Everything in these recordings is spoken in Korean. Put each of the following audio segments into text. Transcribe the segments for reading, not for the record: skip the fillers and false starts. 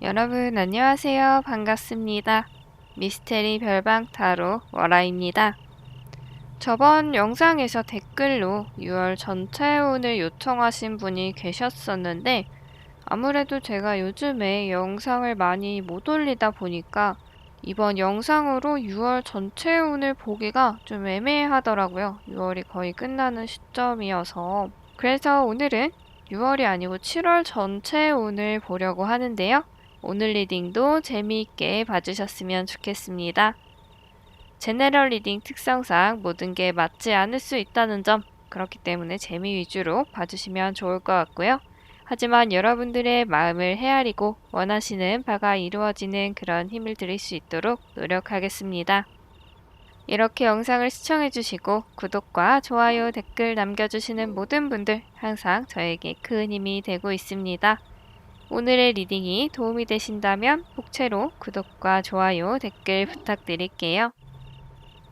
여러분 안녕하세요. 반갑습니다. 미스테리 별방 타로 월아입니다. 저번 영상에서 댓글로 6월 전체 운을 요청하신 분이 계셨었는데 아무래도 제가 요즘에 영상을 많이 못 올리다 보니까 이번 영상으로 6월 전체 운을 보기가 좀 애매하더라고요. 6월이 거의 끝나는 시점이어서. 그래서 오늘은 6월이 아니고 7월 전체 운을 보려고 하는데요. 오늘 리딩도 재미있게 봐주셨으면 좋겠습니다. 제너럴 리딩 특성상 모든 게 맞지 않을 수 있다는 점, 그렇기 때문에 재미 위주로 봐주시면 좋을 것 같고요. 하지만 여러분들의 마음을 헤아리고 원하시는 바가 이루어지는 그런 힘을 드릴 수 있도록 노력하겠습니다. 이렇게 영상을 시청해주시고 구독과 좋아요, 댓글 남겨주시는 모든 분들 항상 저에게 큰 힘이 되고 있습니다. 오늘의 리딩이 도움이 되신다면 복채로 구독과 좋아요, 댓글 부탁드릴게요.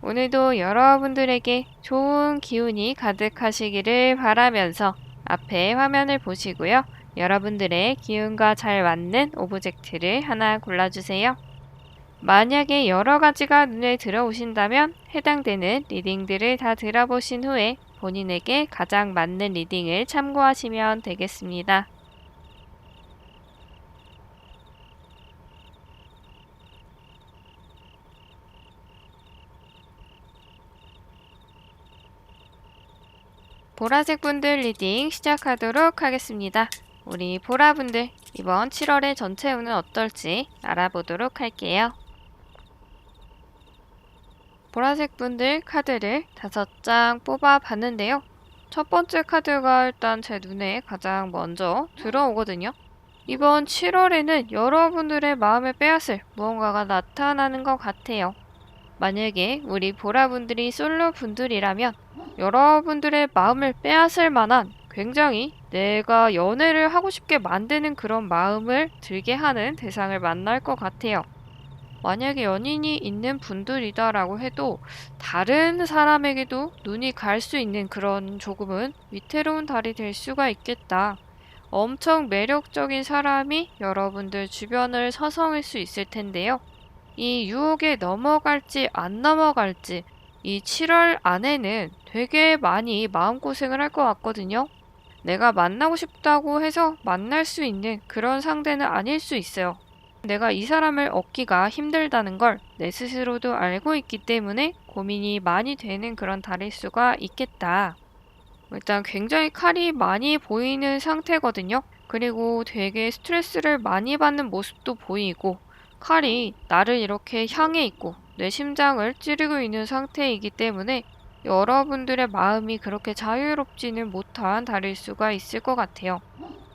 오늘도 여러분들에게 좋은 기운이 가득하시기를 바라면서 앞에 화면을 보시고요. 여러분들의 기운과 잘 맞는 오브젝트를 하나 골라주세요. 만약에 여러 가지가 눈에 들어오신다면 해당되는 리딩들을 다 들어보신 후에 본인에게 가장 맞는 리딩을 참고하시면 되겠습니다. 보라색 분들 리딩 시작하도록 하겠습니다. 우리 보라분들 이번 7월의 전체 운은 어떨지 알아보도록 할게요. 보라색 분들 카드를 5장 뽑아 봤는데요. 첫 번째 카드가 일단 제 눈에 가장 먼저 들어오거든요. 이번 7월에는 여러분들의 마음을 빼앗을 무언가가 나타나는 것 같아요. 만약에 우리 보라분들이 솔로 분들이라면 여러분들의 마음을 빼앗을 만한 굉장히 내가 연애를 하고 싶게 만드는 그런 마음을 들게 하는 대상을 만날 것 같아요. 만약에 연인이 있는 분들이다라고 해도 다른 사람에게도 눈이 갈 수 있는 그런 조금은 위태로운 달이 될 수가 있겠다. 엄청 매력적인 사람이 여러분들 주변을 서성일 수 있을 텐데요. 이 유혹에 넘어갈지 안 넘어갈지 이 7월 안에는 되게 많이 마음고생을 할 것 같거든요. 내가 만나고 싶다고 해서 만날 수 있는 그런 상대는 아닐 수 있어요. 내가 이 사람을 얻기가 힘들다는 걸 내 스스로도 알고 있기 때문에 고민이 많이 되는 그런 달일 수가 있겠다. 일단 굉장히 칼이 많이 보이는 상태거든요. 그리고 되게 스트레스를 많이 받는 모습도 보이고 칼이 나를 이렇게 향해 있고 내 심장을 찌르고 있는 상태이기 때문에 여러분들의 마음이 그렇게 자유롭지는 못한 달일 수가 있을 것 같아요.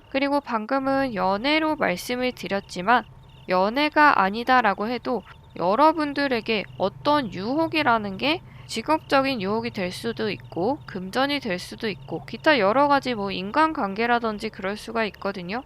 그리고 방금은 연애로 말씀을 드렸지만 연애가 아니다라고 해도 여러분들에게 어떤 유혹이라는 게 직업적인 유혹이 될 수도 있고 금전이 될 수도 있고 기타 여러 가지 뭐 인간관계라든지 그럴 수가 있거든요.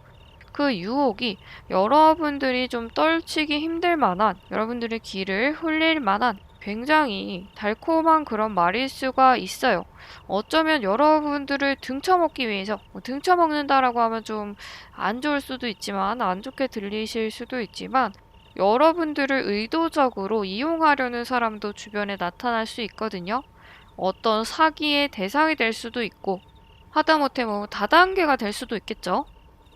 그 유혹이 여러분들이 좀 떨치기 힘들 만한 여러분들의 귀를 홀릴 만한 굉장히 달콤한 그런 말일 수가 있어요. 어쩌면 여러분들을 등쳐먹기 위해서 등쳐먹는다라고 하면 좀 안 좋을 수도 있지만 안 좋게 들리실 수도 있지만 여러분들을 의도적으로 이용하려는 사람도 주변에 나타날 수 있거든요. 어떤 사기의 대상이 될 수도 있고 하다못해 뭐 다단계가 될 수도 있겠죠.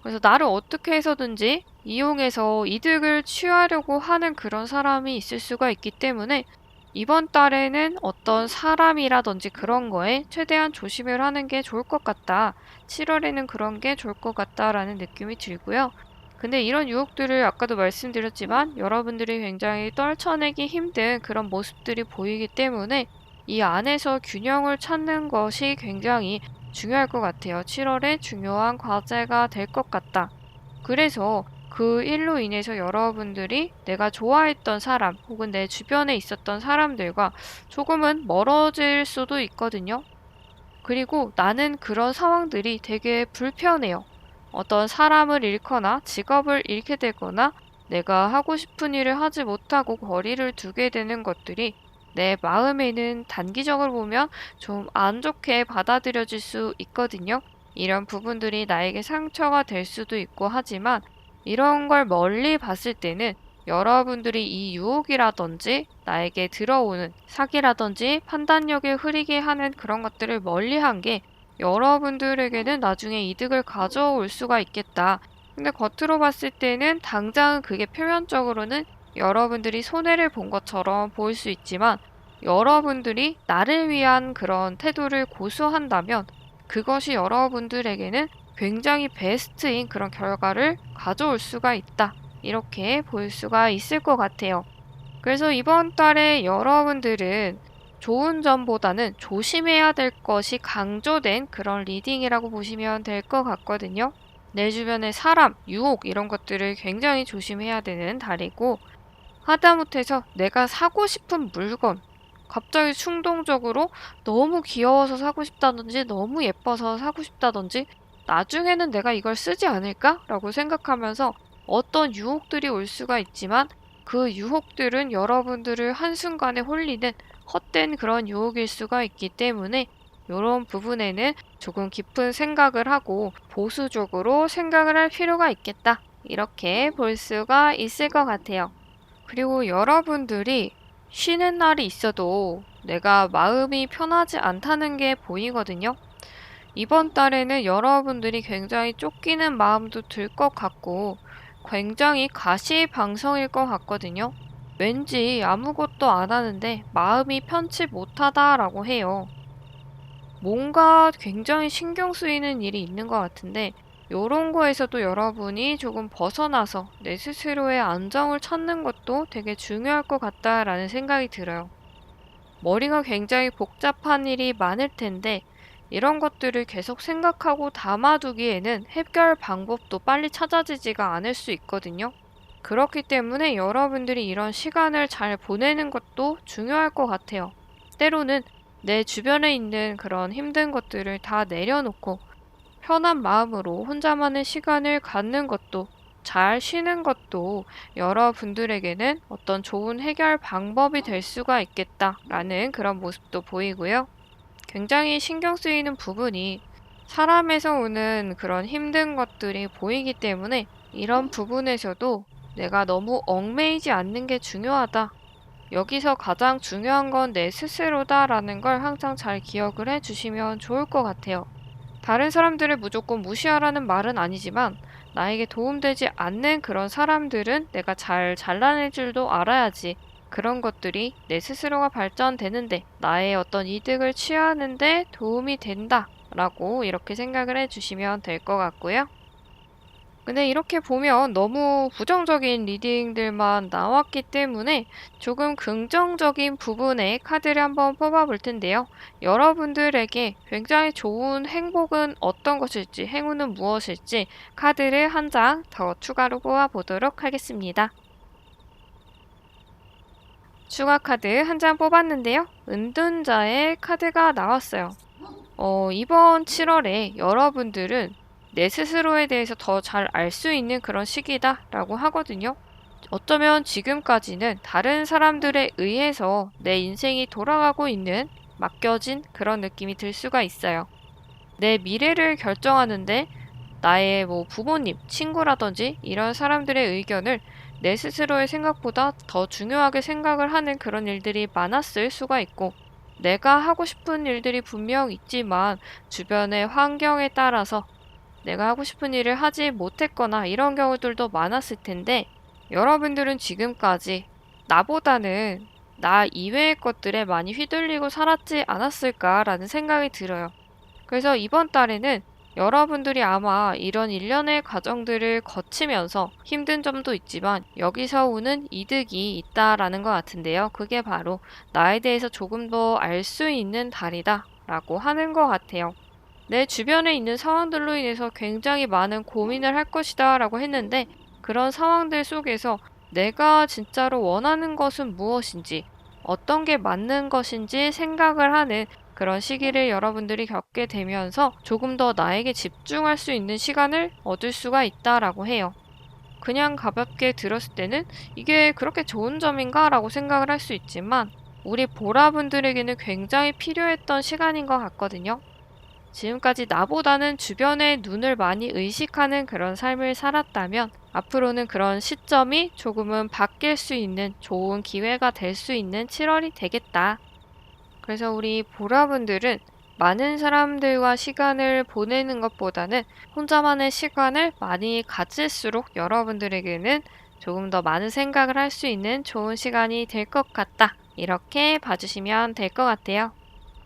그래서 나를 어떻게 해서든지 이용해서 이득을 취하려고 하는 그런 사람이 있을 수가 있기 때문에 이번 달에는 어떤 사람이라든지 그런 거에 최대한 조심을 하는 게 좋을 것 같다. 7월에는 그런 게 좋을 것 같다라는 느낌이 들고요. 근데 이런 유혹들을 아까도 말씀드렸지만 여러분들이 굉장히 떨쳐내기 힘든 그런 모습들이 보이기 때문에 이 안에서 균형을 찾는 것이 굉장히 중요할 것 같아요. 7월에 중요한 과제가 될 것 같다. 그래서 그 일로 인해서 여러분들이 내가 좋아했던 사람 혹은 내 주변에 있었던 사람들과 조금은 멀어질 수도 있거든요. 그리고 나는 그런 상황들이 되게 불편해요. 어떤 사람을 잃거나 직업을 잃게 되거나 내가 하고 싶은 일을 하지 못하고 거리를 두게 되는 것들이 내 마음에는 단기적으로 보면 좀 안 좋게 받아들여질 수 있거든요. 이런 부분들이 나에게 상처가 될 수도 있고 하지만 이런 걸 멀리 봤을 때는 여러분들이 이 유혹이라든지 나에게 들어오는 사기라든지 판단력을 흐리게 하는 그런 것들을 멀리한 게 여러분들에게는 나중에 이득을 가져올 수가 있겠다. 근데 겉으로 봤을 때는 당장은 그게 표면적으로는 여러분들이 손해를 본 것처럼 보일 수 있지만 여러분들이 나를 위한 그런 태도를 고수한다면 그것이 여러분들에게는 굉장히 베스트인 그런 결과를 가져올 수가 있다. 이렇게 볼 수가 있을 것 같아요. 그래서 이번 달에 여러분들은 좋은 점보다는 조심해야 될 것이 강조된 그런 리딩이라고 보시면 될 것 같거든요. 내 주변의 사람, 유혹 이런 것들을 굉장히 조심해야 되는 달이고 하다못해서 내가 사고 싶은 물건 갑자기 충동적으로 너무 귀여워서 사고 싶다든지 너무 예뻐서 사고 싶다든지 나중에는 내가 이걸 쓰지 않을까? 라고 생각하면서 어떤 유혹들이 올 수가 있지만 그 유혹들은 여러분들을 한순간에 홀리는 헛된 그런 유혹일 수가 있기 때문에 이런 부분에는 조금 깊은 생각을 하고 보수적으로 생각을 할 필요가 있겠다. 이렇게 볼 수가 있을 것 같아요. 그리고 여러분들이 쉬는 날이 있어도 내가 마음이 편하지 않다는 게 보이거든요. 이번 달에는 여러분들이 굉장히 쫓기는 마음도 들 것 같고 굉장히 가시방성일 것 같거든요. 왠지 아무것도 안 하는데 마음이 편치 못하다라고 해요. 뭔가 굉장히 신경 쓰이는 일이 있는 것 같은데 요런 거에서도 여러분이 조금 벗어나서 내 스스로의 안정을 찾는 것도 되게 중요할 것 같다라는 생각이 들어요. 머리가 굉장히 복잡한 일이 많을 텐데 이런 것들을 계속 생각하고 담아두기에는 해결 방법도 빨리 찾아지지가 않을 수 있거든요. 그렇기 때문에 여러분들이 이런 시간을 잘 보내는 것도 중요할 것 같아요. 때로는 내 주변에 있는 그런 힘든 것들을 다 내려놓고 편한 마음으로 혼자만의 시간을 갖는 것도 잘 쉬는 것도 여러분들에게는 어떤 좋은 해결 방법이 될 수가 있겠다라는 그런 모습도 보이고요. 굉장히 신경 쓰이는 부분이 사람에서 오는 그런 힘든 것들이 보이기 때문에 이런 부분에서도 내가 너무 얽매이지 않는 게 중요하다. 여기서 가장 중요한 건 내 스스로다라는 걸 항상 잘 기억을 해 주시면 좋을 것 같아요. 다른 사람들을 무조건 무시하라는 말은 아니지만 나에게 도움되지 않는 그런 사람들은 내가 잘 잘라낼 줄도 알아야지 그런 것들이 내 스스로가 발전되는데 나의 어떤 이득을 취하는데 도움이 된다 라고 이렇게 생각을 해주시면 될 것 같고요. 근데 이렇게 보면 너무 부정적인 리딩들만 나왔기 때문에 조금 긍정적인 부분의 카드를 한번 뽑아 볼 텐데요. 여러분들에게 굉장히 좋은 행복은 어떤 것일지, 행운은 무엇일지 카드를 한 장 더 추가로 뽑아 보도록 하겠습니다. 추가 카드 한 장 뽑았는데요. 은둔자의 카드가 나왔어요. 이번 7월에 여러분들은 내 스스로에 대해서 더 잘 알 수 있는 그런 시기다라고 하거든요. 어쩌면 지금까지는 다른 사람들에 의해서 내 인생이 돌아가고 있는 맡겨진 그런 느낌이 들 수가 있어요. 내 미래를 결정하는데 나의 뭐 부모님, 친구라든지 이런 사람들의 의견을 내 스스로의 생각보다 더 중요하게 생각을 하는 그런 일들이 많았을 수가 있고 내가 하고 싶은 일들이 분명 있지만 주변의 환경에 따라서 내가 하고 싶은 일을 하지 못했거나 이런 경우들도 많았을 텐데 여러분들은 지금까지 나보다는 나 이외의 것들에 많이 휘둘리고 살았지 않았을까라는 생각이 들어요. 그래서 이번 달에는 여러분들이 아마 이런 일련의 과정들을 거치면서 힘든 점도 있지만 여기서 오는 이득이 있다라는 것 같은데요. 그게 바로 나에 대해서 조금 더 알 수 있는 달이다 라고 하는 것 같아요. 내 주변에 있는 상황들로 인해서 굉장히 많은 고민을 할 것이다 라고 했는데 그런 상황들 속에서 내가 진짜로 원하는 것은 무엇인지 어떤 게 맞는 것인지 생각을 하는 그런 시기를 여러분들이 겪게 되면서 조금 더 나에게 집중할 수 있는 시간을 얻을 수가 있다라고 해요. 그냥 가볍게 들었을 때는 이게 그렇게 좋은 점인가 라고 생각을 할 수 있지만 우리 보라분들에게는 굉장히 필요했던 시간인 것 같거든요. 지금까지 나보다는 주변의 눈을 많이 의식하는 그런 삶을 살았다면 앞으로는 그런 시점이 조금은 바뀔 수 있는 좋은 기회가 될 수 있는 7월이 되겠다. 그래서 우리 보라분들은 많은 사람들과 시간을 보내는 것보다는 혼자만의 시간을 많이 가질수록 여러분들에게는 조금 더 많은 생각을 할 수 있는 좋은 시간이 될 것 같다. 이렇게 봐주시면 될 것 같아요.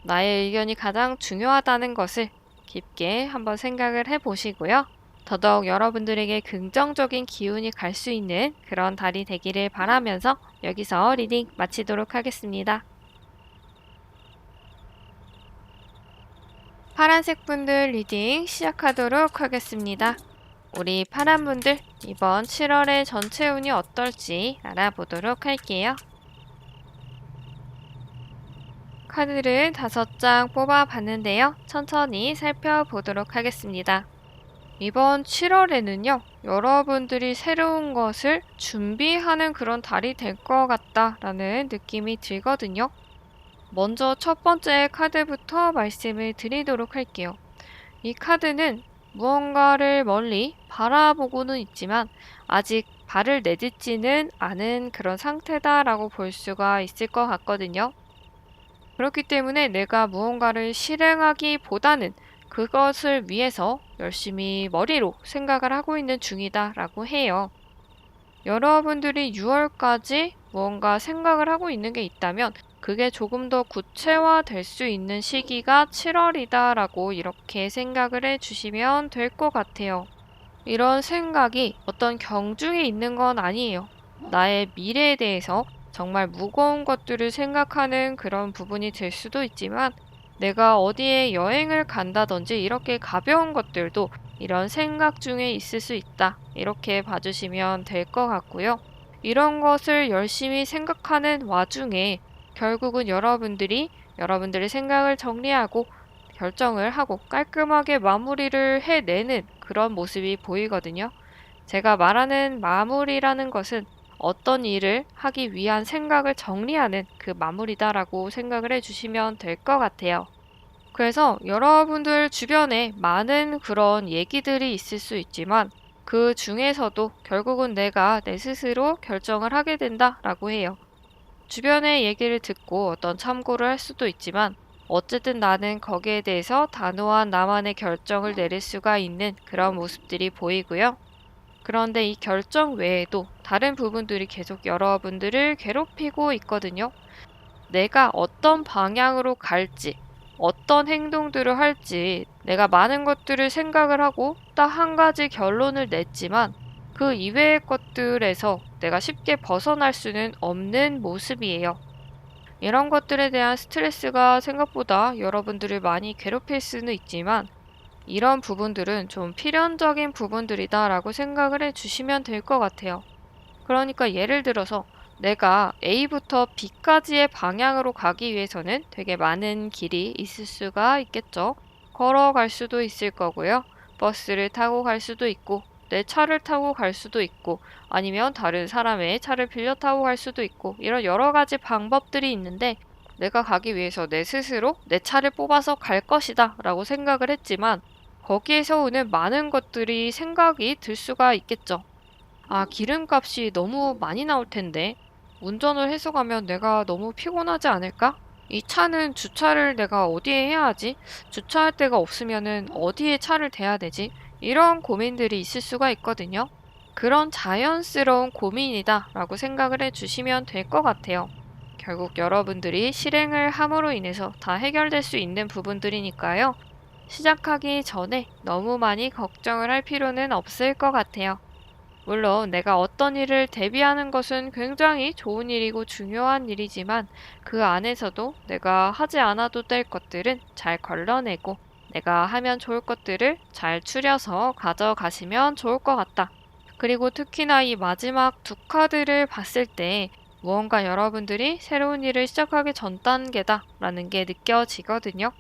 나의 의견이 가장 중요하다는 것을 깊게 한번 생각을 해보시고요. 더더욱 여러분들에게 긍정적인 기운이 갈 수 있는 그런 달이 되기를 바라면서 여기서 리딩 마치도록 하겠습니다. 파란색 분들 리딩 시작하도록 하겠습니다. 우리 파란 분들 이번 7월의 전체 운이 어떨지 알아보도록 할게요. 카드를 5장 뽑아봤는데요. 천천히 살펴보도록 하겠습니다. 이번 7월에는요. 여러분들이 새로운 것을 준비하는 그런 달이 될 것 같다라는 느낌이 들거든요. 먼저 첫 번째 카드부터 말씀을 드리도록 할게요. 이 카드는 무언가를 멀리 바라보고는 있지만 아직 발을 내딛지는 않은 그런 상태다라고 볼 수가 있을 것 같거든요. 그렇기 때문에 내가 무언가를 실행하기보다는 그것을 위해서 열심히 머리로 생각을 하고 있는 중이다라고 해요. 여러분들이 6월까지 무언가 생각을 하고 있는 게 있다면 그게 조금 더 구체화될 수 있는 시기가 7월이다라고 이렇게 생각을 해주시면 될 것 같아요. 이런 생각이 어떤 경중에 있는 건 아니에요. 나의 미래에 대해서 정말 무거운 것들을 생각하는 그런 부분이 될 수도 있지만 내가 어디에 여행을 간다든지 이렇게 가벼운 것들도 이런 생각 중에 있을 수 있다. 이렇게 봐주시면 될 것 같고요. 이런 것을 열심히 생각하는 와중에 결국은 여러분들의 생각을 정리하고 결정을 하고 깔끔하게 마무리를 해내는 그런 모습이 보이거든요. 제가 말하는 마무리라는 것은 어떤 일을 하기 위한 생각을 정리하는 그 마무리다라고 생각을 해주시면 될 것 같아요. 그래서 여러분들 주변에 많은 그런 얘기들이 있을 수 있지만 그 중에서도 결국은 내가 내 스스로 결정을 하게 된다라고 해요. 주변의 얘기를 듣고 어떤 참고를 할 수도 있지만 어쨌든 나는 거기에 대해서 단호한 나만의 결정을 내릴 수가 있는 그런 모습들이 보이고요. 그런데 이 결정 외에도 다른 부분들이 계속 여러분들을 괴롭히고 있거든요. 내가 어떤 방향으로 갈지, 어떤 행동들을 할지 내가 많은 것들을 생각을 하고 딱 한 가지 결론을 냈지만 그 이외의 것들에서 내가 쉽게 벗어날 수는 없는 모습이에요. 이런 것들에 대한 스트레스가 생각보다 여러분들을 많이 괴롭힐 수는 있지만 이런 부분들은 좀 필연적인 부분들이다라고 생각을 해주시면 될 것 같아요. 그러니까 예를 들어서 내가 A부터 B까지의 방향으로 가기 위해서는 되게 많은 길이 있을 수가 있겠죠. 걸어갈 수도 있을 거고요. 버스를 타고 갈 수도 있고, 내 차를 타고 갈 수도 있고, 아니면 다른 사람의 차를 빌려 타고 갈 수도 있고, 이런 여러 가지 방법들이 있는데, 내가 가기 위해서 내 스스로 내 차를 뽑아서 갈 것이다 라고 생각을 했지만, 거기에서 오는 많은 것들이 생각이 들 수가 있겠죠. 아, 기름값이 너무 많이 나올 텐데, 운전을 해서 가면 내가 너무 피곤하지 않을까? 이 차는 주차를 내가 어디에 해야 하지? 주차할 데가 없으면은 어디에 차를 대야 되지? 이런 고민들이 있을 수가 있거든요. 그런 자연스러운 고민이다 라고 생각을 해주시면 될 것 같아요. 결국 여러분들이 실행을 함으로 인해서 다 해결될 수 있는 부분들이니까요. 시작하기 전에 너무 많이 걱정을 할 필요는 없을 것 같아요. 물론 내가 어떤 일을 대비하는 것은 굉장히 좋은 일이고 중요한 일이지만 그 안에서도 내가 하지 않아도 될 것들은 잘 걸러내고 내가 하면 좋을 것들을 잘 추려서 가져가시면 좋을 것 같다. 그리고 특히나 이 마지막 두 카드를 봤을 때 무언가 여러분들이 새로운 일을 시작하기 전 단계다라는 게 느껴지거든요.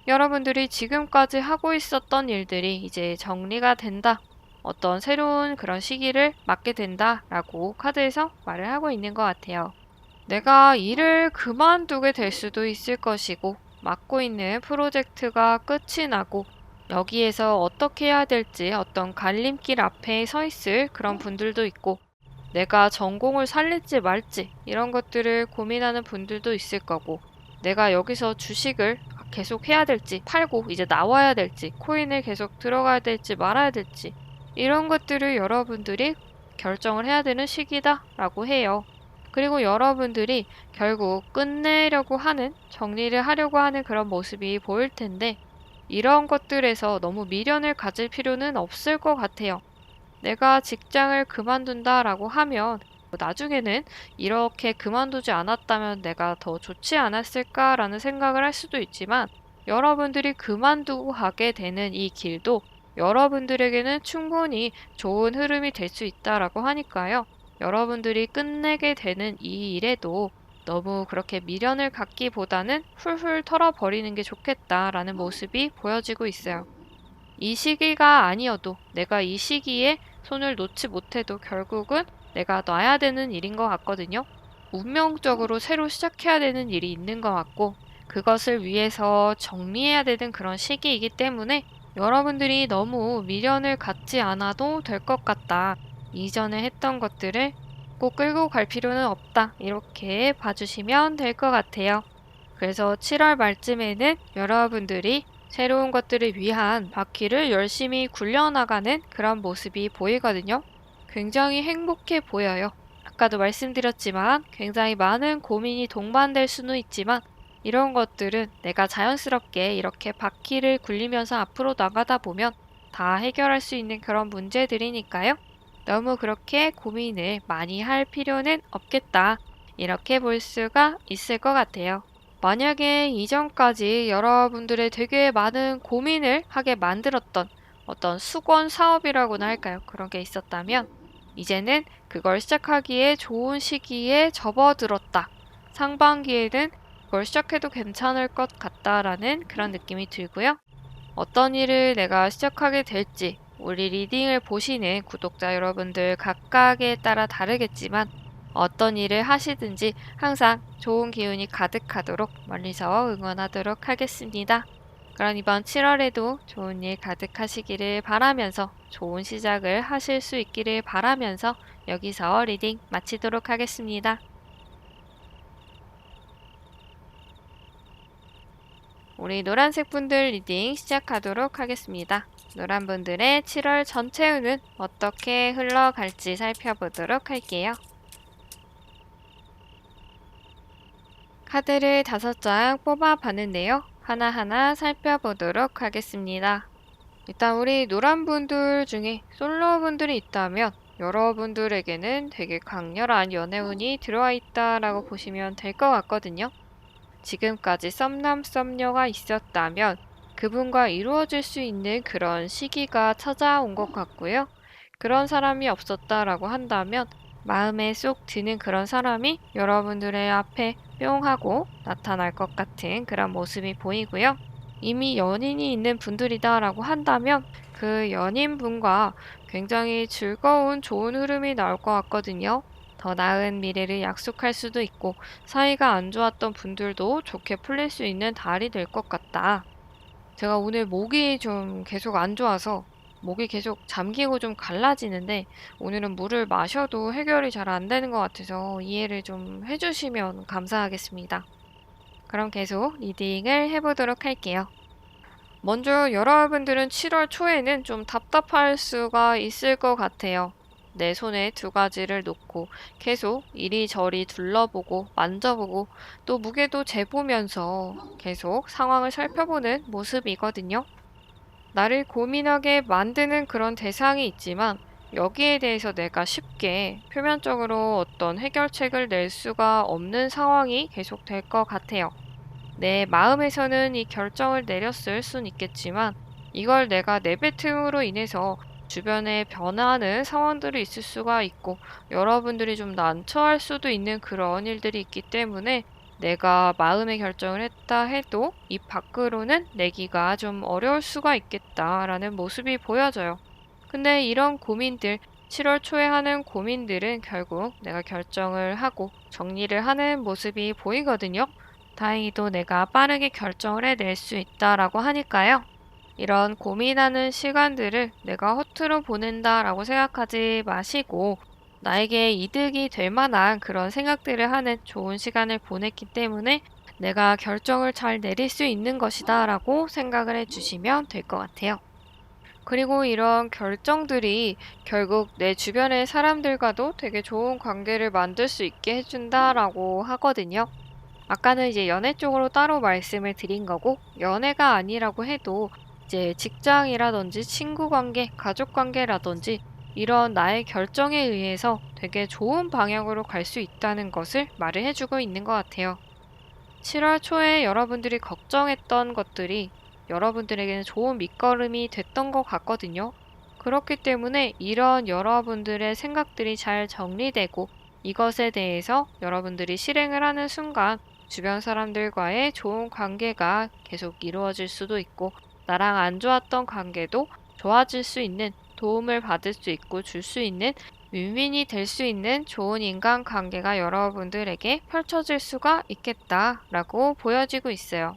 여러분들이 지금까지 하고 있었던 일들이 이제 정리가 된다. 어떤 새로운 그런 시기를 맞게 된다라고 카드에서 말을 하고 있는 것 같아요. 내가 일을 그만두게 될 수도 있을 것이고 맡고 있는 프로젝트가 끝이 나고 여기에서 어떻게 해야 될지 어떤 갈림길 앞에 서 있을 그런 분들도 있고 내가 전공을 살릴지 말지 이런 것들을 고민하는 분들도 있을 거고 내가 여기서 주식을 계속 해야 될지 팔고 이제 나와야 될지 코인을 계속 들어가야 될지 말아야 될지 이런 것들을 여러분들이 결정을 해야 되는 시기다라고 해요. 그리고 여러분들이 결국 끝내려고 하는 정리를 하려고 하는 그런 모습이 보일 텐데 이런 것들에서 너무 미련을 가질 필요는 없을 것 같아요. 내가 직장을 그만둔다라고 하면 나중에는 이렇게 그만두지 않았다면 내가 더 좋지 않았을까라는 생각을 할 수도 있지만 여러분들이 그만두고 가게 되는 이 길도 여러분들에게는 충분히 좋은 흐름이 될 수 있다라고 하니까요. 여러분들이 끝내게 되는 이 일에도 너무 그렇게 미련을 갖기보다는 훌훌 털어버리는 게 좋겠다라는 모습이 보여지고 있어요. 이 시기가 아니어도 내가 이 시기에 손을 놓지 못해도 결국은 내가 놔야 되는 일인 것 같거든요. 운명적으로 새로 시작해야 되는 일이 있는 것 같고 그것을 위해서 정리해야 되는 그런 시기이기 때문에 여러분들이 너무 미련을 갖지 않아도 될 것 같다. 이전에 했던 것들을 꼭 끌고 갈 필요는 없다. 이렇게 봐주시면 될 것 같아요. 그래서 7월 말쯤에는 여러분들이 새로운 것들을 위한 바퀴를 열심히 굴려나가는 그런 모습이 보이거든요. 굉장히 행복해 보여요. 아까도 말씀드렸지만 굉장히 많은 고민이 동반될 수는 있지만 이런 것들은 내가 자연스럽게 이렇게 바퀴를 굴리면서 앞으로 나가다 보면 다 해결할 수 있는 그런 문제들이니까요. 너무 그렇게 고민을 많이 할 필요는 없겠다. 이렇게 볼 수가 있을 것 같아요. 만약에 이전까지 여러분들의 되게 많은 고민을 하게 만들었던 어떤 수건 사업이라고나 할까요? 그런 게 있었다면 이제는 그걸 시작하기에 좋은 시기에 접어들었다. 상반기에는 그걸 시작해도 괜찮을 것 같다라는 그런 느낌이 들고요. 어떤 일을 내가 시작하게 될지 우리 리딩을 보시는 구독자 여러분들 각각에 따라 다르겠지만 어떤 일을 하시든지 항상 좋은 기운이 가득하도록 멀리서 응원하도록 하겠습니다. 그럼 이번 7월에도 좋은 일 가득하시기를 바라면서 좋은 시작을 하실 수 있기를 바라면서 여기서 리딩 마치도록 하겠습니다. 우리 노란색 분들 리딩 시작하도록 하겠습니다. 노란 분들의 7월 전체 운은 어떻게 흘러갈지 살펴보도록 할게요. 카드를 5장 뽑아봤는데요. 하나하나 살펴보도록 하겠습니다. 일단 우리 노란 분들 중에 솔로 분들이 있다면 여러분들에게는 되게 강렬한 연애운이 들어와 있다라고 보시면 될 것 같거든요. 지금까지 썸남 썸녀가 있었다면 그분과 이루어질 수 있는 그런 시기가 찾아온 것 같고요. 그런 사람이 없었다라고 한다면 마음에 쏙 드는 그런 사람이 여러분들의 앞에 뿅 하고 나타날 것 같은 그런 모습이 보이고요. 이미 연인이 있는 분들이다라고 한다면 그 연인분과 굉장히 즐거운 좋은 흐름이 나올 것 같거든요. 더 나은 미래를 약속할 수도 있고 사이가 안 좋았던 분들도 좋게 풀릴 수 있는 달이 될 것 같다. 제가 오늘 목이 좀 계속 안 좋아서 목이 계속 잠기고 좀 갈라지는데 오늘은 물을 마셔도 해결이 잘 안 되는 것 같아서 이해를 좀 해주시면 감사하겠습니다. 그럼 계속 리딩을 해보도록 할게요. 먼저 여러분들은 7월 초에는 좀 답답할 수가 있을 것 같아요. 내 손에 2가지를 놓고 계속 이리저리 둘러보고 만져보고 또 무게도 재보면서 계속 상황을 살펴보는 모습이거든요. 나를 고민하게 만드는 그런 대상이 있지만 여기에 대해서 내가 쉽게 표면적으로 어떤 해결책을 낼 수가 없는 상황이 계속 될 것 같아요. 내 마음에서는 이 결정을 내렸을 순 있겠지만 이걸 내가 내뱉음으로 인해서 주변에 변하는 상황들이 있을 수가 있고 여러분들이 좀 난처할 수도 있는 그런 일들이 있기 때문에 내가 마음의 결정을 했다 해도 입 밖으로는 내기가 좀 어려울 수가 있겠다라는 모습이 보여져요. 근데 이런 고민들, 7월 초에 하는 고민들은 결국 내가 결정을 하고 정리를 하는 모습이 보이거든요. 다행히도 내가 빠르게 결정을 해낼 수 있다라고 하니까요. 이런 고민하는 시간들을 내가 허투루 보낸다라고 생각하지 마시고 나에게 이득이 될 만한 그런 생각들을 하는 좋은 시간을 보냈기 때문에 내가 결정을 잘 내릴 수 있는 것이다라고 생각을 해주시면 될 것 같아요. 그리고 이런 결정들이 결국 내 주변의 사람들과도 되게 좋은 관계를 만들 수 있게 해준다라고 하거든요. 아까는 이제 연애 쪽으로 따로 말씀을 드린 거고, 연애가 아니라고 해도 이제 직장이라든지 친구 관계, 가족 관계라든지 이런 나의 결정에 의해서 되게 좋은 방향으로 갈 수 있다는 것을 말을 해주고 있는 것 같아요. 7월 초에 여러분들이 걱정했던 것들이 여러분들에게는 좋은 밑거름이 됐던 것 같거든요. 그렇기 때문에 이런 여러분들의 생각들이 잘 정리되고 이것에 대해서 여러분들이 실행을 하는 순간 주변 사람들과의 좋은 관계가 계속 이루어질 수도 있고 나랑 안 좋았던 관계도 좋아질 수 있는, 도움을 받을 수 있고 줄 수 있는, 윈윈이 될 수 있는 좋은 인간관계가 여러분들에게 펼쳐질 수가 있겠다라고 보여지고 있어요.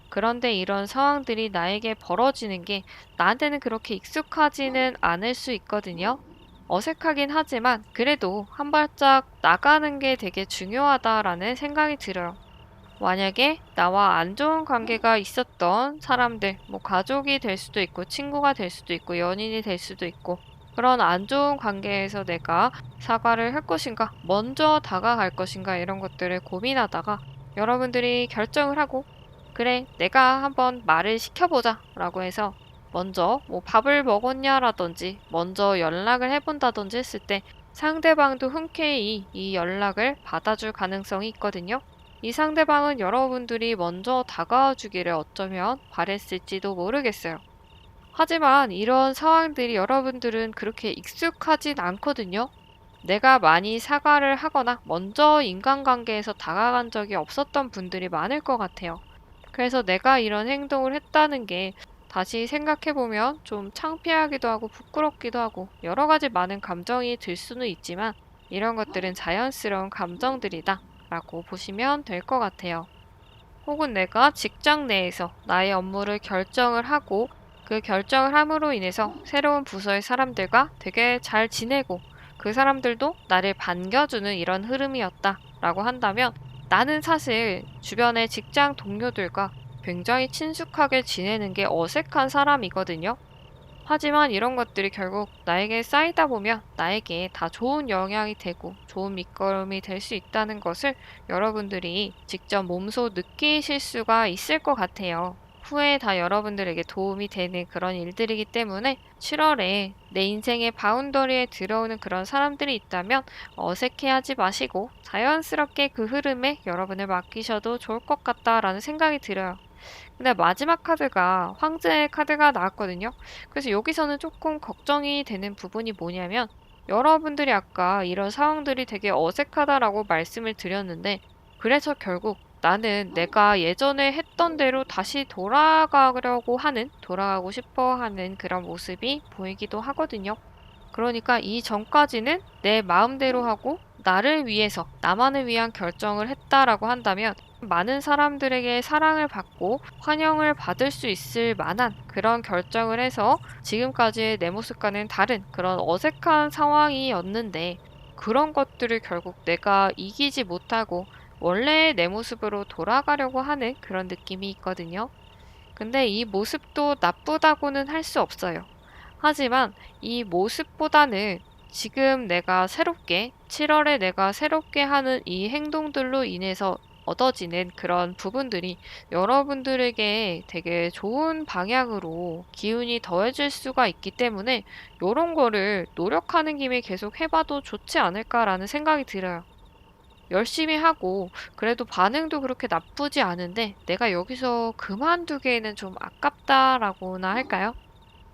그런데 이런 상황들이 나에게 벌어지는 게 나한테는 그렇게 익숙하지는 않을 수 있거든요. 어색하긴 하지만 그래도 한 발짝 나가는 게 되게 중요하다라는 생각이 들어요. 만약에 나와 안 좋은 관계가 있었던 사람들, 뭐 가족이 될 수도 있고, 친구가 될 수도 있고, 연인이 될 수도 있고, 그런 안 좋은 관계에서 내가 사과를 할 것인가, 먼저 다가갈 것인가, 이런 것들을 고민하다가 여러분들이 결정을 하고, 그래, 내가 한번 말을 시켜보자, 라고 해서 먼저 뭐 밥을 먹었냐라든지, 먼저 연락을 해본다든지 했을 때 상대방도 흔쾌히 이 연락을 받아줄 가능성이 있거든요. 이 상대방은 여러분들이 먼저 다가와 주기를 어쩌면 바랬을지도 모르겠어요. 하지만 이런 상황들이 여러분들은 그렇게 익숙하진 않거든요. 내가 많이 사과를 하거나 먼저 인간관계에서 다가간 적이 없었던 분들이 많을 것 같아요. 그래서 내가 이런 행동을 했다는 게 다시 생각해보면 좀 창피하기도 하고 부끄럽기도 하고 여러 가지 많은 감정이 들 수는 있지만 이런 것들은 자연스러운 감정들이다 라고 보시면 될 것 같아요. 혹은 내가 직장 내에서 나의 업무를 결정을 하고 그 결정을 함으로 인해서 새로운 부서의 사람들과 되게 잘 지내고 그 사람들도 나를 반겨주는 이런 흐름이었다 라고 한다면 나는 사실 주변의 직장 동료들과 굉장히 친숙하게 지내는 게 어색한 사람이거든요. 하지만 이런 것들이 결국 나에게 쌓이다 보면 나에게 다 좋은 영향이 되고 좋은 밑거름이 될 수 있다는 것을 여러분들이 직접 몸소 느끼실 수가 있을 것 같아요. 후에 다 여러분들에게 도움이 되는 그런 일들이기 때문에 7월에 내 인생의 바운더리에 들어오는 그런 사람들이 있다면 어색해하지 마시고 자연스럽게 그 흐름에 여러분을 맡기셔도 좋을 것 같다라는 생각이 들어요. 근데 마지막 카드가 황제의 카드가 나왔거든요. 그래서 여기서는 조금 걱정이 되는 부분이 뭐냐면 여러분들이 아까 이런 상황들이 되게 어색하다라고 말씀을 드렸는데 그래서 결국 나는 내가 예전에 했던 대로 다시 돌아가고 싶어 하는 그런 모습이 보이기도 하거든요. 그러니까 이전까지는 내 마음대로 하고 나를 위해서, 나만을 위한 결정을 했다라고 한다면 많은 사람들에게 사랑을 받고 환영을 받을 수 있을 만한 그런 결정을 해서 지금까지의 내 모습과는 다른 그런 어색한 상황이었는데 그런 것들을 결국 내가 이기지 못하고 원래의 내 모습으로 돌아가려고 하는 그런 느낌이 있거든요. 근데 이 모습도 나쁘다고는 할 수 없어요. 하지만 이 모습보다는 지금 내가 새롭게, 7월에 내가 새롭게 하는 이 행동들로 인해서 얻어지는 그런 부분들이 여러분들에게 되게 좋은 방향으로 기운이 더해질 수가 있기 때문에 이런 거를 노력하는 김에 계속 해봐도 좋지 않을까라는 생각이 들어요. 열심히 하고 그래도 반응도 그렇게 나쁘지 않은데 내가 여기서 그만두기에는 좀 아깝다라고나 할까요?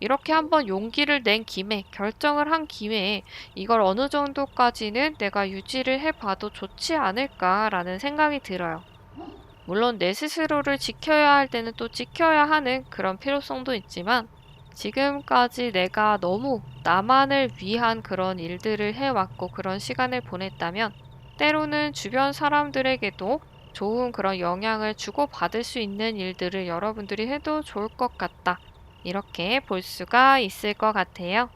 이렇게 한번 용기를 낸 김에, 결정을 한 김에 이걸 어느 정도까지는 내가 유지를 해봐도 좋지 않을까라는 생각이 들어요. 물론 내 스스로를 지켜야 할 때는 또 지켜야 하는 그런 필요성도 있지만 지금까지 내가 너무 나만을 위한 그런 일들을 해왔고 그런 시간을 보냈다면 때로는 주변 사람들에게도 좋은 그런 영향을 주고받을 수 있는 일들을 여러분들이 해도 좋을 것 같다. 이렇게 볼 수가 있을 것 같아요.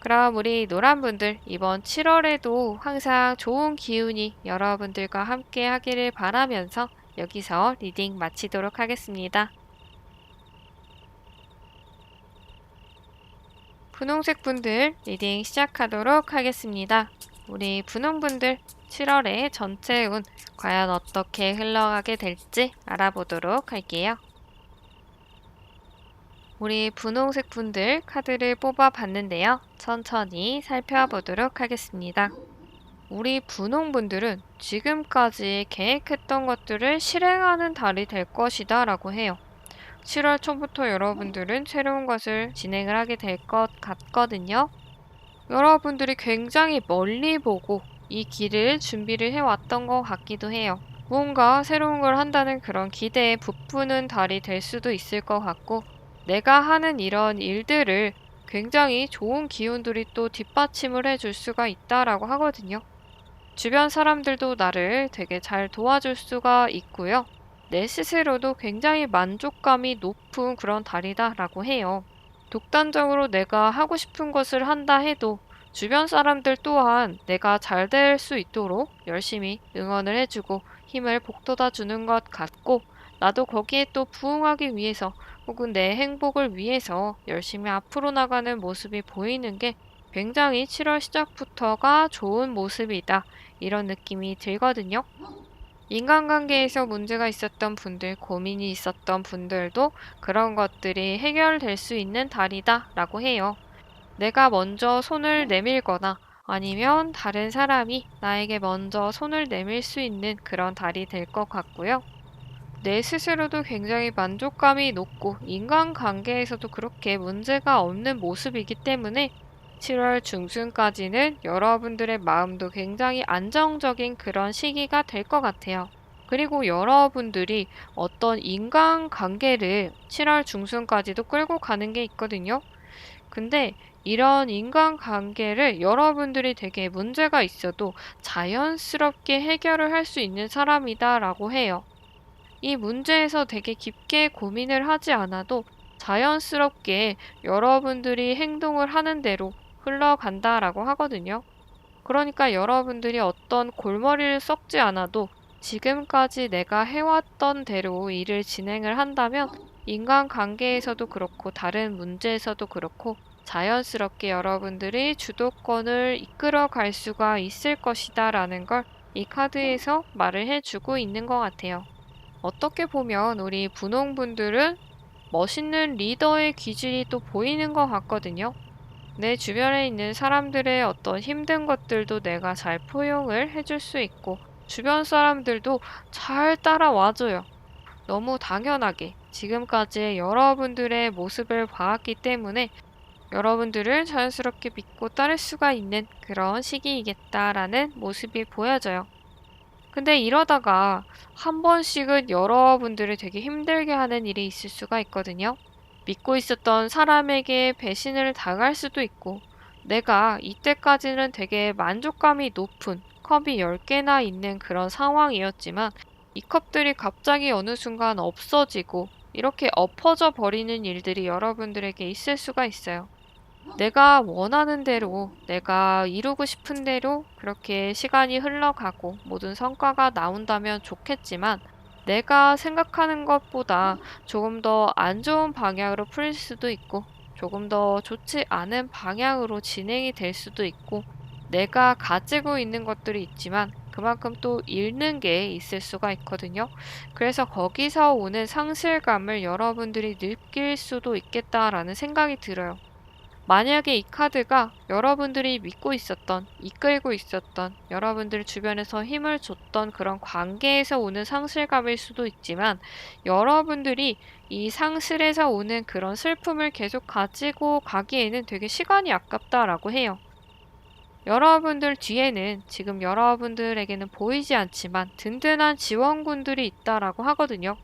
그럼 우리 노란분들 이번 7월에도 항상 좋은 기운이 여러분들과 함께 하기를 바라면서 여기서 리딩 마치도록 하겠습니다. 분홍색 분들 리딩 시작하도록 하겠습니다. 우리 분홍분들 7월의 전체 운 과연 어떻게 흘러가게 될지 알아보도록 할게요. 우리 분홍색 분들 카드를 뽑아 봤는데요. 천천히 살펴보도록 하겠습니다. 우리 분홍분들은 지금까지 계획했던 것들을 실행하는 달이 될 것이다 라고 해요. 7월 초부터 여러분들은 새로운 것을 진행을 하게 될 것 같거든요. 여러분들이 굉장히 멀리 보고 이 길을 준비를 해왔던 것 같기도 해요. 무언가 새로운 걸 한다는 그런 기대에 부푸는 달이 될 수도 있을 것 같고, 내가 하는 이런 일들을 굉장히 좋은 기운들이 또 뒷받침을 해줄 수가 있다라고 하거든요. 주변 사람들도 나를 되게 잘 도와줄 수가 있고요. 내 스스로도 굉장히 만족감이 높은 그런 달이다라고 해요. 독단적으로 내가 하고 싶은 것을 한다 해도 주변 사람들 또한 내가 잘 될 수 있도록 열심히 응원을 해주고 힘을 북돋아 주는 것 같고, 나도 거기에 또 부응하기 위해서 혹은 내 행복을 위해서 열심히 앞으로 나가는 모습이 보이는 게 굉장히 7월 시작부터가 좋은 모습이다. 이런 느낌이 들거든요. 인간관계에서 문제가 있었던 분들, 고민이 있었던 분들도 그런 것들이 해결될 수 있는 달이다 라고 해요. 내가 먼저 손을 내밀거나 아니면 다른 사람이 나에게 먼저 손을 내밀 수 있는 그런 달이 될 것 같고요. 내 스스로도 굉장히 만족감이 높고 인간관계에서도 그렇게 문제가 없는 모습이기 때문에 7월 중순까지는 여러분들의 마음도 굉장히 안정적인 그런 시기가 될 것 같아요. 그리고 여러분들이 어떤 인간관계를 7월 중순까지도 끌고 가는 게 있거든요. 근데 이런 인간관계를 여러분들이 되게 문제가 있어도 자연스럽게 해결을 할 수 있는 사람이다라고 해요. 이 문제에서 되게 깊게 고민을 하지 않아도 자연스럽게 여러분들이 행동을 하는 대로 흘러간다라고 하거든요. 그러니까 여러분들이 어떤 골머리를 썩지 않아도 지금까지 내가 해왔던 대로 일을 진행을 한다면 인간관계에서도 그렇고 다른 문제에서도 그렇고 자연스럽게 여러분들이 주도권을 이끌어 갈 수가 있을 것이다 라는 걸 이 카드에서 말을 해주고 있는 것 같아요. 어떻게 보면 우리 분홍분들은 멋있는 리더의 기질이 또 보이는 것 같거든요. 내 주변에 있는 사람들의 어떤 힘든 것들도 내가 잘 포용을 해줄 수 있고, 주변 사람들도 잘 따라와줘요. 너무 당연하게 지금까지 여러분들의 모습을 봐왔기 때문에 여러분들을 자연스럽게 믿고 따를 수가 있는 그런 시기이겠다라는 모습이 보여져요. 근데 이러다가 한 번씩은 여러분들을 되게 힘들게 하는 일이 있을 수가 있거든요. 믿고 있었던 사람에게 배신을 당할 수도 있고, 내가 이때까지는 되게 만족감이 높은 컵이 10개나 있는 그런 상황이었지만, 이 컵들이 갑자기 어느 순간 없어지고, 이렇게 엎어져 버리는 일들이 여러분들에게 있을 수가 있어요. 내가 원하는 대로, 내가 이루고 싶은 대로 그렇게 시간이 흘러가고 모든 성과가 나온다면 좋겠지만, 내가 생각하는 것보다 조금 더 안 좋은 방향으로 풀릴 수도 있고, 조금 더 좋지 않은 방향으로 진행이 될 수도 있고, 내가 가지고 있는 것들이 있지만 그만큼 또 잃는 게 있을 수가 있거든요. 그래서 거기서 오는 상실감을 여러분들이 느낄 수도 있겠다라는 생각이 들어요. 만약에 이 카드가 여러분들이 믿고 있었던, 이끌고 있었던, 여러분들 주변에서 힘을 줬던 그런 관계에서 오는 상실감일 수도 있지만, 여러분들이 이 상실에서 오는 그런 슬픔을 계속 가지고 가기에는 되게 시간이 아깝다라고 해요. 여러분들 뒤에는 지금 여러분들에게는 보이지 않지만 든든한 지원군들이 있다라고 하거든요.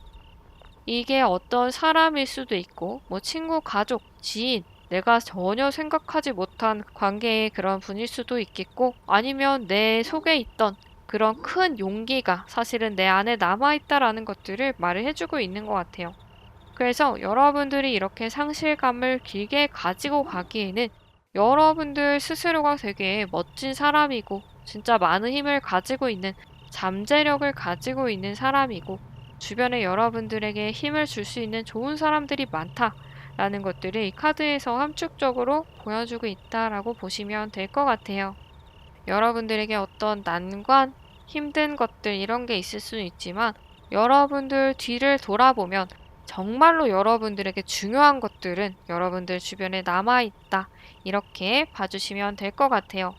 이게 어떤 사람일 수도 있고, 뭐 친구, 가족, 지인, 내가 전혀 생각하지 못한 관계의 그런 분일 수도 있겠고, 아니면 내 속에 있던 그런 큰 용기가 사실은 내 안에 남아있다라는 것들을 말을 해주고 있는 것 같아요. 그래서 여러분들이 이렇게 상실감을 길게 가지고 가기에는 여러분들 스스로가 되게 멋진 사람이고 진짜 많은 힘을 가지고 있는 잠재력을 가지고 있는 사람이고 주변에 여러분들에게 힘을 줄 수 있는 좋은 사람들이 많다라는 것들을 이 카드에서 함축적으로 보여주고 있다라고 보시면 될 것 같아요. 여러분들에게 어떤 난관, 힘든 것들 이런 게 있을 수는 있지만 여러분들 뒤를 돌아보면 정말로 여러분들에게 중요한 것들은 여러분들 주변에 남아있다. 이렇게 봐주시면 될 것 같아요.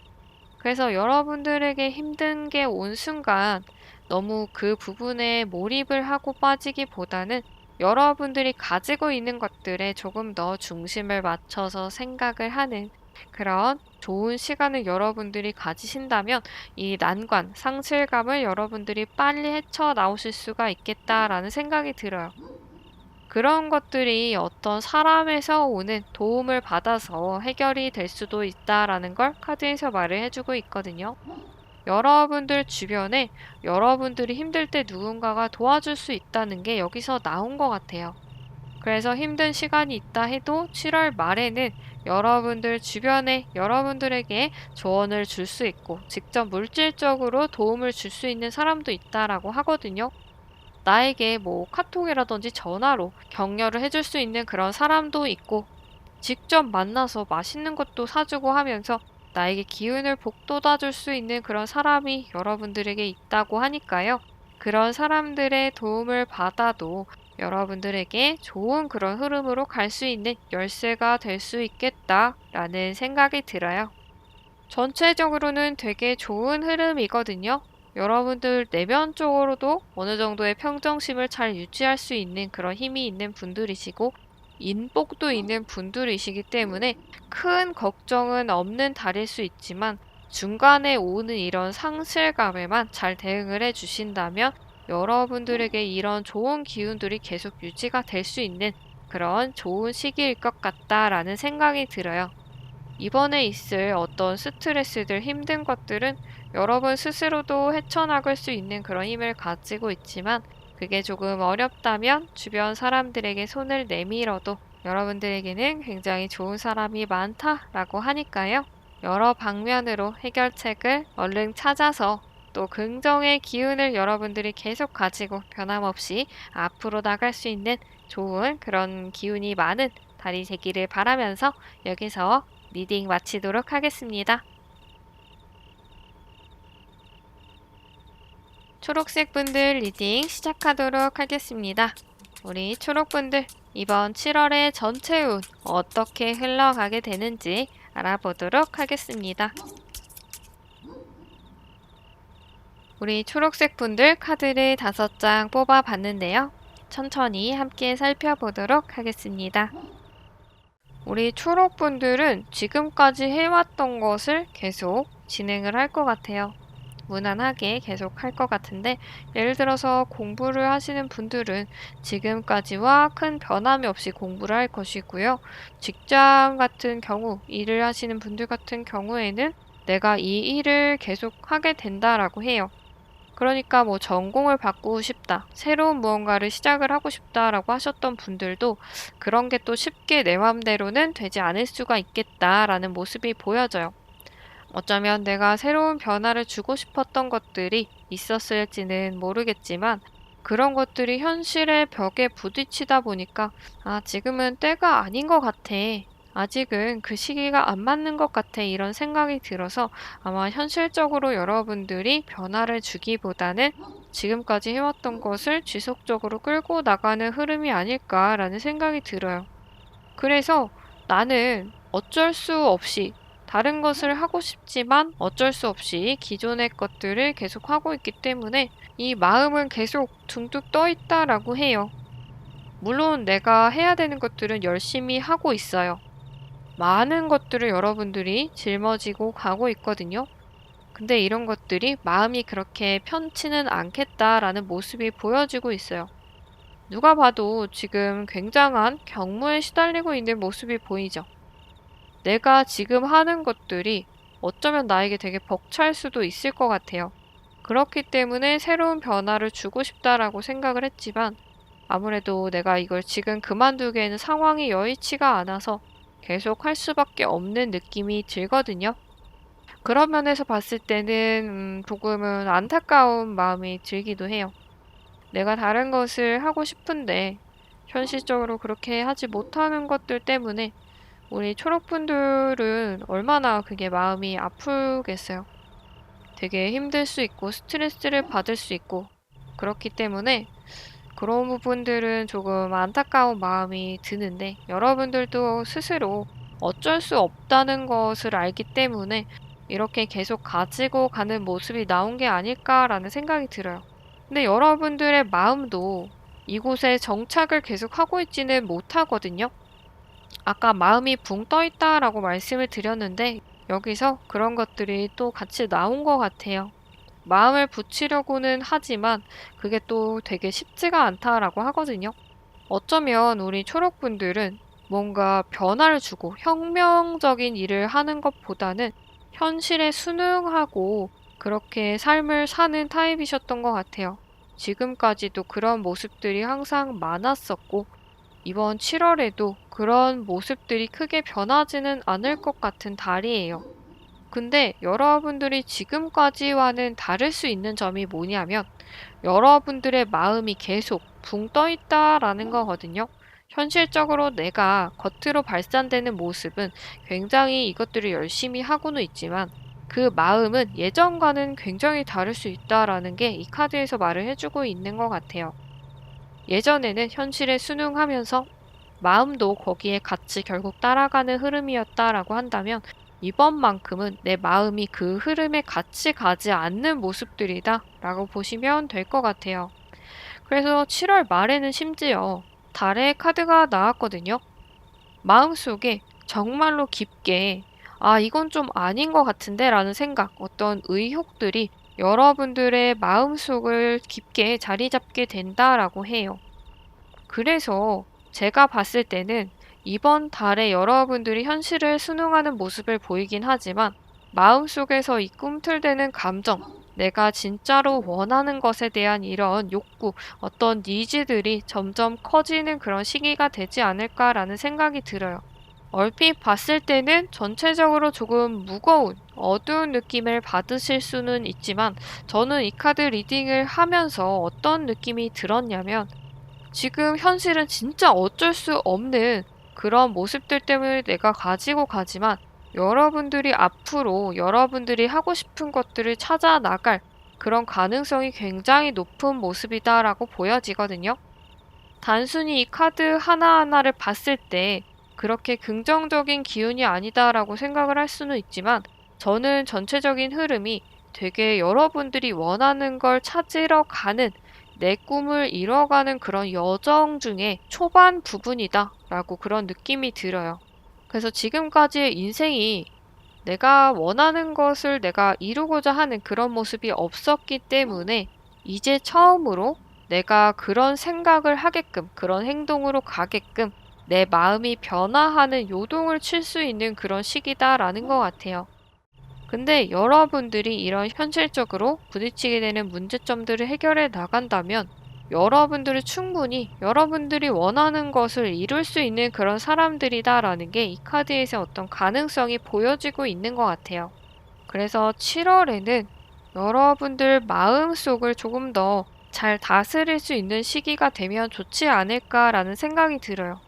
그래서 여러분들에게 힘든 게 온 순간 너무 그 부분에 몰입을 하고 빠지기보다는 여러분들이 가지고 있는 것들에 조금 더 중심을 맞춰서 생각을 하는 그런 좋은 시간을 여러분들이 가지신다면 이 난관, 상실감을 여러분들이 빨리 헤쳐나오실 수가 있겠다라는 생각이 들어요. 그런 것들이 어떤 사람에서 오는 도움을 받아서 해결이 될 수도 있다라는 걸 카드에서 말을 해주고 있거든요. 여러분들 주변에 여러분들이 힘들 때 누군가가 도와줄 수 있다는 게 여기서 나온 것 같아요. 그래서 힘든 시간이 있다 해도 7월 말에는 여러분들 주변에 여러분들에게 조언을 줄 수 있고 직접 물질적으로 도움을 줄 수 있는 사람도 있다라고 하거든요. 나에게 뭐 카톡이라든지 전화로 격려를 해줄 수 있는 그런 사람도 있고 직접 만나서 맛있는 것도 사주고 하면서 나에게 기운을 북돋아 줄 수 있는 그런 사람이 여러분들에게 있다고 하니까요. 그런 사람들의 도움을 받아도 여러분들에게 좋은 그런 흐름으로 갈 수 있는 열쇠가 될 수 있겠다라는 생각이 들어요. 전체적으로는 되게 좋은 흐름이거든요. 여러분들 내면적으로도 어느 정도의 평정심을 잘 유지할 수 있는 그런 힘이 있는 분들이시고, 인복도 있는 분들이시기 때문에 큰 걱정은 없는 달일 수 있지만, 중간에 오는 이런 상실감에만 잘 대응을 해 주신다면, 여러분들에게 이런 좋은 기운들이 계속 유지가 될 수 있는 그런 좋은 시기일 것 같다라는 생각이 들어요. 이번에 있을 어떤 스트레스들, 힘든 것들은 여러분 스스로도 헤쳐나갈 수 있는 그런 힘을 가지고 있지만 그게 조금 어렵다면 주변 사람들에게 손을 내밀어도 여러분들에게는 굉장히 좋은 사람이 많다라고 하니까요. 여러 방면으로 해결책을 얼른 찾아서 또 긍정의 기운을 여러분들이 계속 가지고 변함없이 앞으로 나갈 수 있는 좋은 그런 기운이 많은 달이 되기를 바라면서 여기서 리딩 마치도록 하겠습니다. 초록색 분들 리딩 시작하도록 하겠습니다. 우리 초록분들 이번 7월의 전체 운 어떻게 흘러가게 되는지 알아보도록 하겠습니다. 우리 초록색 분들 카드를 5장 뽑아봤는데요. 천천히 함께 살펴보도록 하겠습니다. 우리 초록분들은 지금까지 해왔던 것을 계속 진행을 할 것 같아요. 무난하게 계속 할 것 같은데 예를 들어서 공부를 하시는 분들은 지금까지와 큰 변함이 없이 공부를 할 것이고요. 직장 같은 경우, 일을 하시는 분들 같은 경우에는 내가 이 일을 계속 하게 된다라고 해요. 그러니까 뭐 전공을 바꾸고 싶다, 새로운 무언가를 시작을 하고 싶다라고 하셨던 분들도 그런 게 또 쉽게 내 맘대로는 되지 않을 수가 있겠다라는 모습이 보여져요. 어쩌면 내가 새로운 변화를 주고 싶었던 것들이 있었을지는 모르겠지만 그런 것들이 현실의 벽에 부딪히다 보니까 지금은 때가 아닌 것 같아. 아직은 그 시기가 안 맞는 것 같아. 이런 생각이 들어서 아마 현실적으로 여러분들이 변화를 주기보다는 지금까지 해왔던 것을 지속적으로 끌고 나가는 흐름이 아닐까라는 생각이 들어요. 그래서 나는 어쩔 수 없이 다른 것을 하고 싶지만 어쩔 수 없이 기존의 것들을 계속 하고 있기 때문에 이 마음은 계속 둥둥 떠 있다라고 해요. 물론 내가 해야 되는 것들은 열심히 하고 있어요. 많은 것들을 여러분들이 짊어지고 가고 있거든요. 근데 이런 것들이 마음이 그렇게 편치는 않겠다라는 모습이 보여지고 있어요. 누가 봐도 지금 굉장한 경무에 시달리고 있는 모습이 보이죠. 내가 지금 하는 것들이 어쩌면 나에게 되게 벅찰 수도 있을 것 같아요. 그렇기 때문에 새로운 변화를 주고 싶다라고 생각을 했지만 아무래도 내가 이걸 지금 그만두기에는 상황이 여의치가 않아서 계속 할 수밖에 없는 느낌이 들거든요. 그런 면에서 봤을 때는 조금은 안타까운 마음이 들기도 해요. 내가 다른 것을 하고 싶은데 현실적으로 그렇게 하지 못하는 것들 때문에 우리 초록분들은 얼마나 그게 마음이 아프겠어요. 되게 힘들 수 있고 스트레스를 받을 수 있고 그렇기 때문에 그런 부분들은 조금 안타까운 마음이 드는데 여러분들도 스스로 어쩔 수 없다는 것을 알기 때문에 이렇게 계속 가지고 가는 모습이 나온 게 아닐까라는 생각이 들어요. 근데 여러분들의 마음도 이곳에 정착을 계속 하고 있지는 못하거든요. 아까 마음이 붕 떠 있다라고 말씀을 드렸는데 여기서 그런 것들이 또 같이 나온 것 같아요. 마음을 붙이려고는 하지만 그게 또 되게 쉽지가 않다라고 하거든요. 어쩌면 우리 초록분들은 뭔가 변화를 주고 혁명적인 일을 하는 것보다는 현실에 순응하고 그렇게 삶을 사는 타입이셨던 것 같아요. 지금까지도 그런 모습들이 항상 많았었고 이번 7월에도 그런 모습들이 크게 변하지는 않을 것 같은 달이에요. 근데 여러분들이 지금까지와는 다를 수 있는 점이 뭐냐면 여러분들의 마음이 계속 붕 떠 있다라는 거거든요. 현실적으로 내가 겉으로 발산되는 모습은 굉장히 이것들을 열심히 하고는 있지만 그 마음은 예전과는 굉장히 다를 수 있다라는 게 이 카드에서 말을 해주고 있는 것 같아요. 예전에는 현실에 순응하면서 마음도 거기에 같이 결국 따라가는 흐름이었다라고 한다면 이번만큼은 내 마음이 그 흐름에 같이 가지 않는 모습들이다 라고 보시면 될 것 같아요. 그래서 7월 말에는 심지어 달의 카드가 나왔거든요. 마음속에 정말로 깊게 이건 좀 아닌 것 같은데 라는 생각, 어떤 의혹들이 여러분들의 마음속을 깊게 자리 잡게 된다라고 해요. 그래서 제가 봤을 때는 이번 달에 여러분들이 현실을 순응하는 모습을 보이긴 하지만 마음속에서 이 꿈틀대는 감정, 내가 진짜로 원하는 것에 대한 이런 욕구, 어떤 니즈들이 점점 커지는 그런 시기가 되지 않을까라는 생각이 들어요. 얼핏 봤을 때는 전체적으로 조금 무거운, 어두운 느낌을 받으실 수는 있지만 저는 이 카드 리딩을 하면서 어떤 느낌이 들었냐면 지금 현실은 진짜 어쩔 수 없는 그런 모습들 때문에 내가 가지고 가지만 여러분들이 앞으로 여러분들이 하고 싶은 것들을 찾아 나갈 그런 가능성이 굉장히 높은 모습이다라고 보여지거든요. 단순히 이 카드 하나하나를 봤을 때 그렇게 긍정적인 기운이 아니다라고 생각을 할 수는 있지만 저는 전체적인 흐름이 되게 여러분들이 원하는 걸 찾으러 가는 내 꿈을 이뤄가는 그런 여정 중에 초반 부분이다 라고 그런 느낌이 들어요. 그래서 지금까지의 인생이 내가 원하는 것을 내가 이루고자 하는 그런 모습이 없었기 때문에 이제 처음으로 내가 그런 생각을 하게끔 그런 행동으로 가게끔 내 마음이 변화하는 요동을 칠 수 있는 그런 시기다라는 것 같아요. 근데 여러분들이 이런 현실적으로 부딪히게 되는 문제점들을 해결해 나간다면 여러분들이 충분히 여러분들이 원하는 것을 이룰 수 있는 그런 사람들이다라는 게 이 카드에서 어떤 가능성이 보여지고 있는 것 같아요. 그래서 7월에는 여러분들 마음속을 조금 더 잘 다스릴 수 있는 시기가 되면 좋지 않을까라는 생각이 들어요.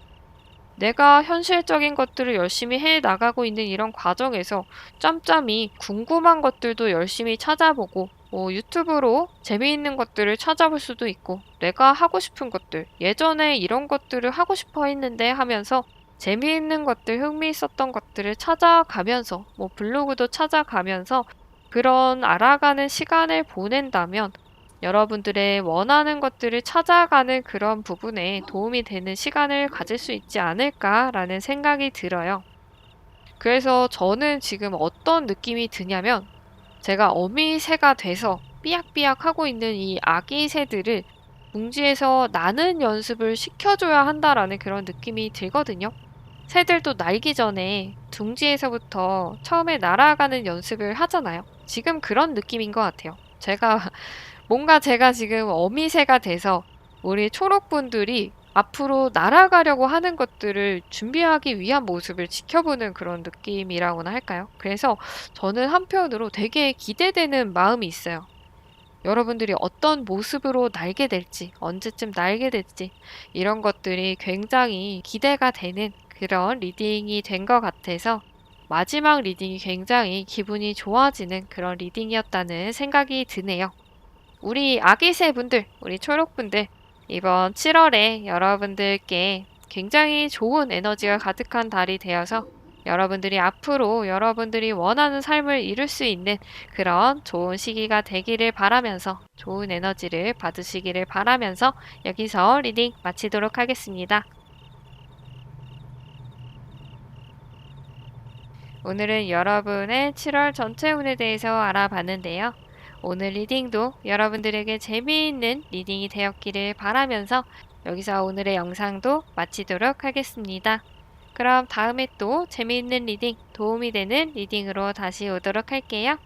내가 현실적인 것들을 열심히 해 나가고 있는 이런 과정에서 짬짬이 궁금한 것들도 열심히 찾아보고 유튜브로 재미있는 것들을 찾아볼 수도 있고 내가 하고 싶은 것들 예전에 이런 것들을 하고 싶어 했는데 하면서 재미있는 것들 흥미있었던 것들을 찾아가면서 블로그도 찾아가면서 그런 알아가는 시간을 보낸다면 여러분들의 원하는 것들을 찾아가는 그런 부분에 도움이 되는 시간을 가질 수 있지 않을까라는 생각이 들어요. 그래서 저는 지금 어떤 느낌이 드냐면 제가 어미새가 돼서 삐약삐약 하고 있는 이 아기 새들을 둥지에서 나는 연습을 시켜줘야 한다라는 그런 느낌이 들거든요. 새들도 날기 전에 둥지에서부터 처음에 날아가는 연습을 하잖아요. 지금 그런 느낌인 것 같아요. 제가 뭔가 제가 지금 어미새가 돼서 우리 초록분들이 앞으로 날아가려고 하는 것들을 준비하기 위한 모습을 지켜보는 그런 느낌이라고나 할까요? 그래서 저는 한편으로 되게 기대되는 마음이 있어요. 여러분들이 어떤 모습으로 날게 될지, 언제쯤 날게 될지, 이런 것들이 굉장히 기대가 되는 그런 리딩이 된 것 같아서 마지막 리딩이 굉장히 기분이 좋아지는 그런 리딩이었다는 생각이 드네요. 우리 아기새 분들, 우리 초록분들, 이번 7월에 여러분들께 굉장히 좋은 에너지가 가득한 달이 되어서 여러분들이 앞으로 여러분들이 원하는 삶을 이룰 수 있는 그런 좋은 시기가 되기를 바라면서 좋은 에너지를 받으시기를 바라면서 여기서 리딩 마치도록 하겠습니다. 오늘은 여러분의 7월 전체 운에 대해서 알아봤는데요. 오늘 리딩도 여러분들에게 재미있는 리딩이 되었기를 바라면서 여기서 오늘의 영상도 마치도록 하겠습니다. 그럼 다음에 또 재미있는 리딩, 도움이 되는 리딩으로 다시 오도록 할게요.